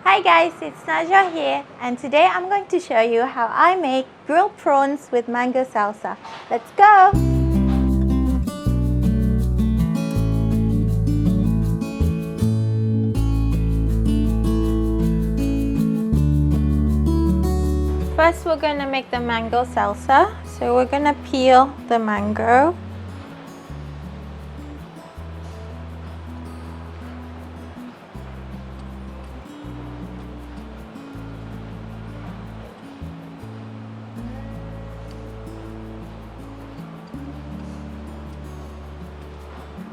Hi guys, it's Najwa here, and today I'm going to show you how I make grilled prawns with mango salsa. Let's go! First we're going to make the mango salsa. So we're going to peel the mango.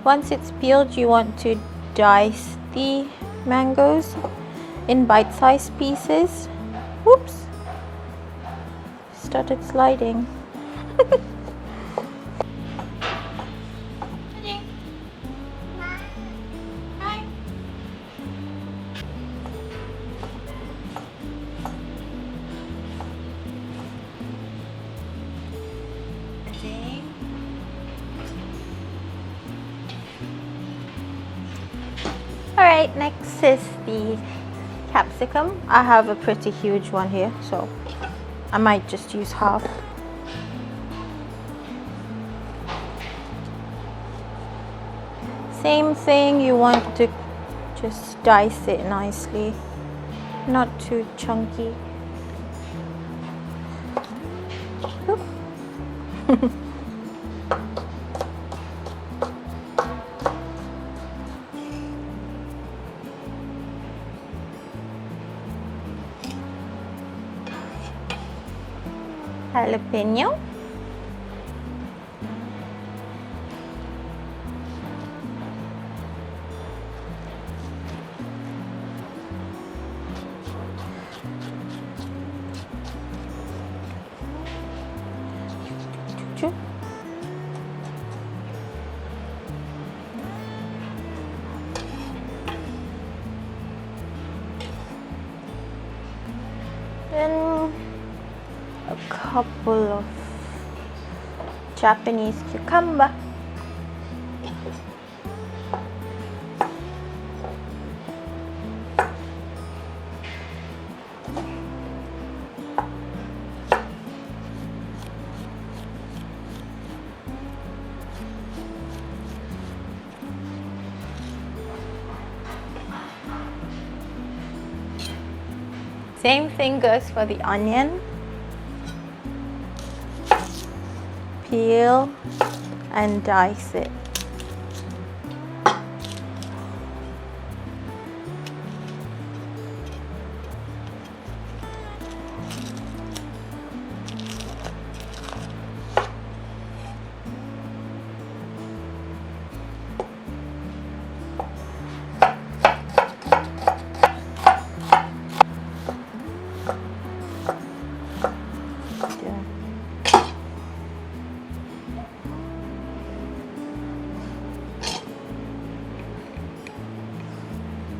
Once it's peeled, you want to dice the mangoes in bite-sized pieces. Whoops! Started sliding. Alright, next is the capsicum. I have a pretty huge one here, so I might just use half. Same thing, you want to just dice it nicely, not too chunky. Jalapeno. Then a couple of Japanese cucumber. Same thing goes for the onion. Peel and dice it.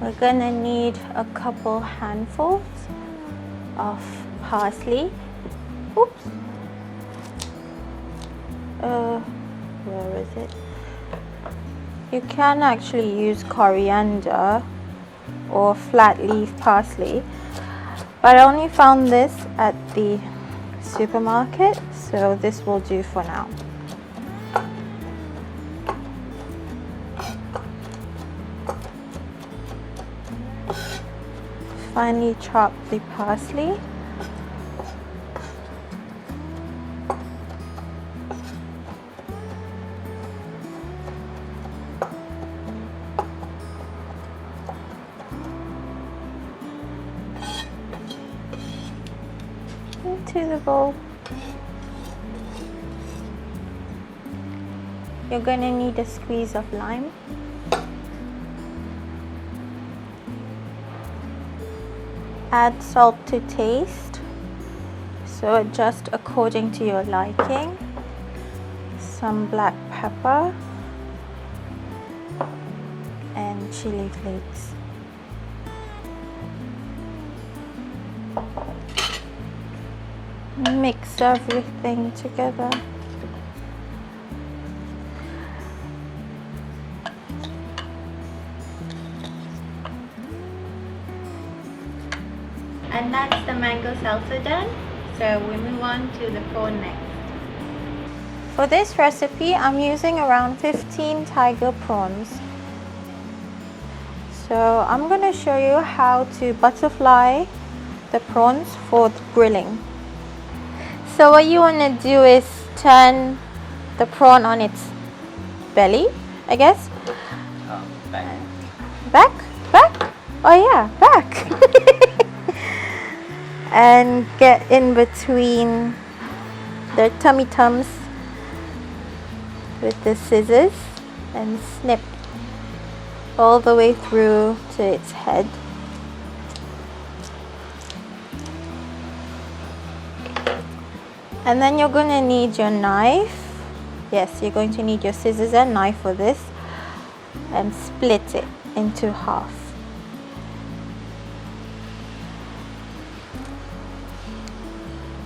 We're gonna need a couple handfuls of parsley. Oops. Where is it? You can actually use coriander or flat leaf parsley, but I only found this at the supermarket, so this will do for now. Finely chop the parsley. Into the bowl. You're gonna need a squeeze of lime. Add salt to taste, so adjust according to your liking. Some black pepper and chili flakes. Mix everything together. And that's the mango salsa done. So we move on to the prawn next. For this recipe, I'm using around 15 tiger prawns. So I'm going to show you how to butterfly the prawns for grilling. So what you want to do is turn the prawn on its belly, I guess. Back. Back? Back? Oh yeah, back. And get in between the tummy tums with the scissors and snip all the way through to its head. And then you're going to need your knife. Yes, you're going to need your scissors and knife for this, and split it into half.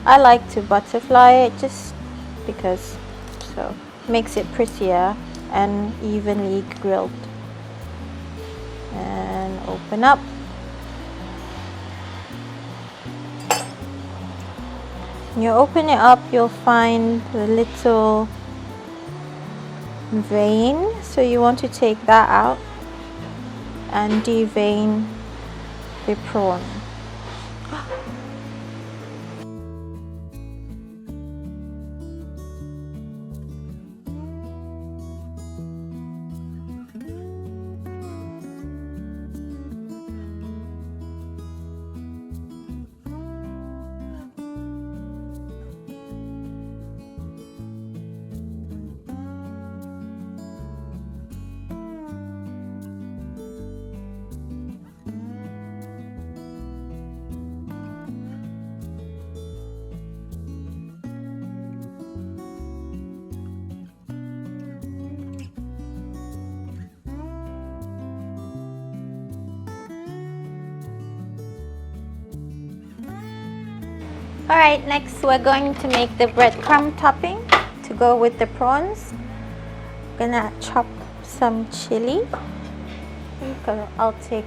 I like to butterfly it just because so makes it prettier and evenly grilled. And open up. When you open it up, you'll find the little vein, so you want to take that out and devein the prawn. Alright, next we're going to make the breadcrumb topping to go with the prawns. Gonna chop some chili. I'll take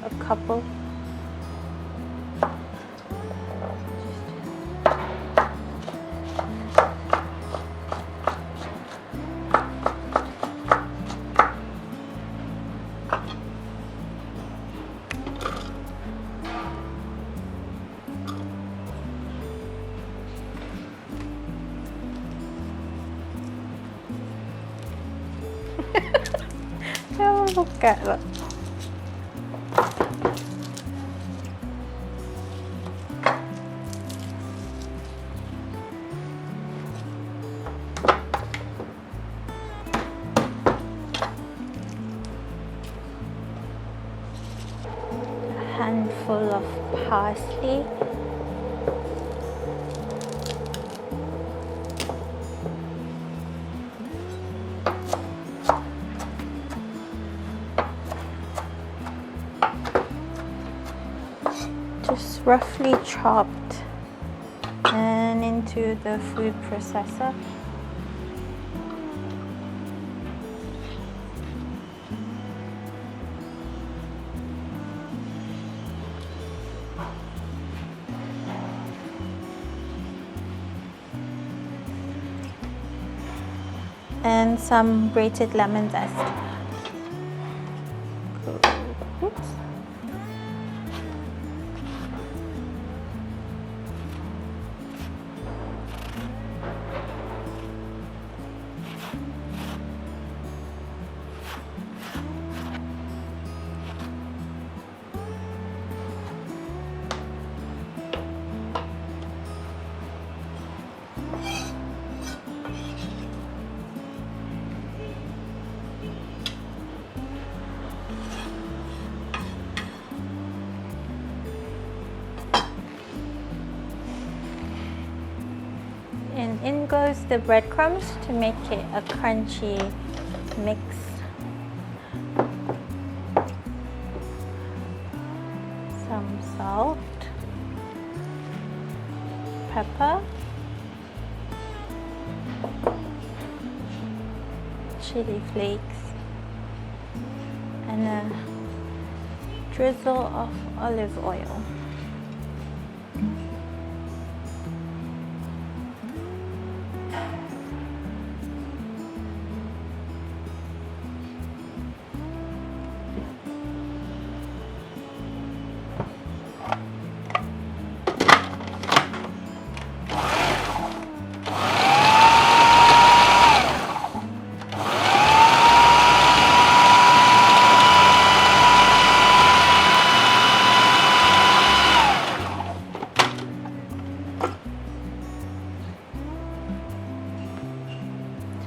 a couple. Oh, look at that. A handful of parsley. Just roughly chopped and into the food processor. And some grated lemon zest. Oops. And in goes the breadcrumbs to make it a crunchy mix. Some salt, pepper, chili flakes, and a drizzle of olive oil.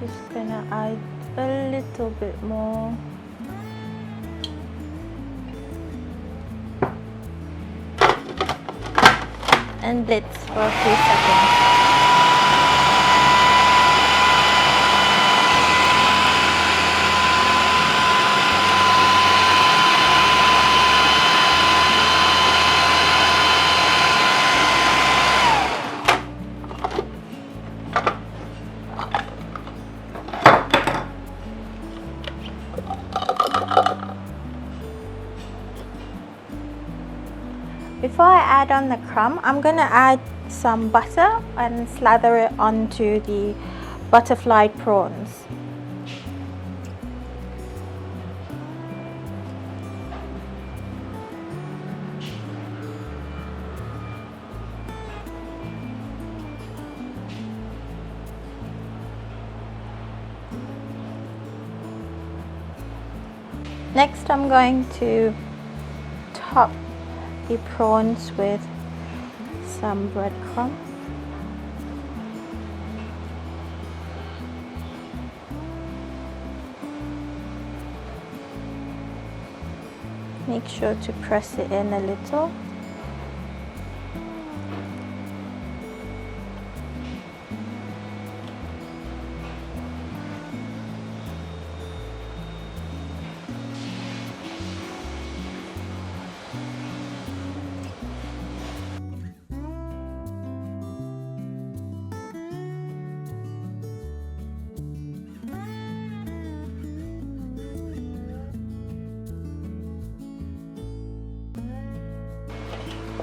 Just gonna add a little bit more. And blitz for a few seconds. Before I add on the crumb, I'm going to add some butter and slather it onto the butterflied prawns. Next, I'm going to top the prawns with some breadcrumb. Make sure to press it in a little.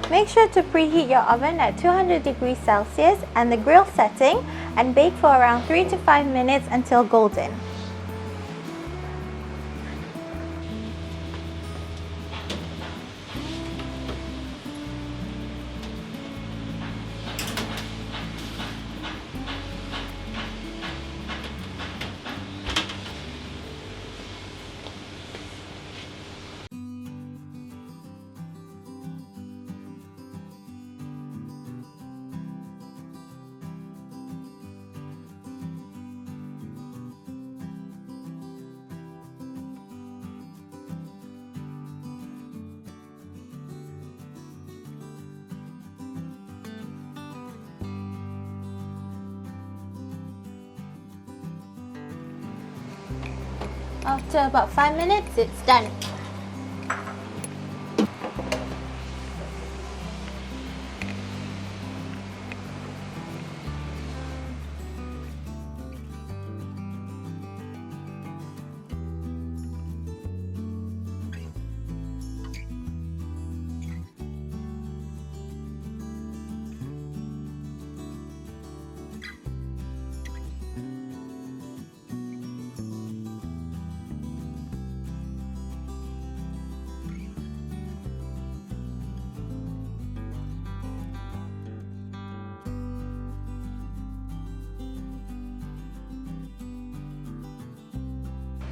Make sure to preheat your oven at 200 degrees Celsius and the grill setting and bake for around 3 to 5 minutes until golden. After about 5 minutes, it's done.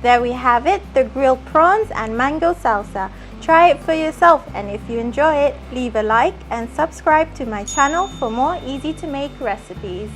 There we have it, the grilled prawns and mango salsa. Try it for yourself, and if you enjoy it, leave a like and subscribe to my channel for more easy to make recipes.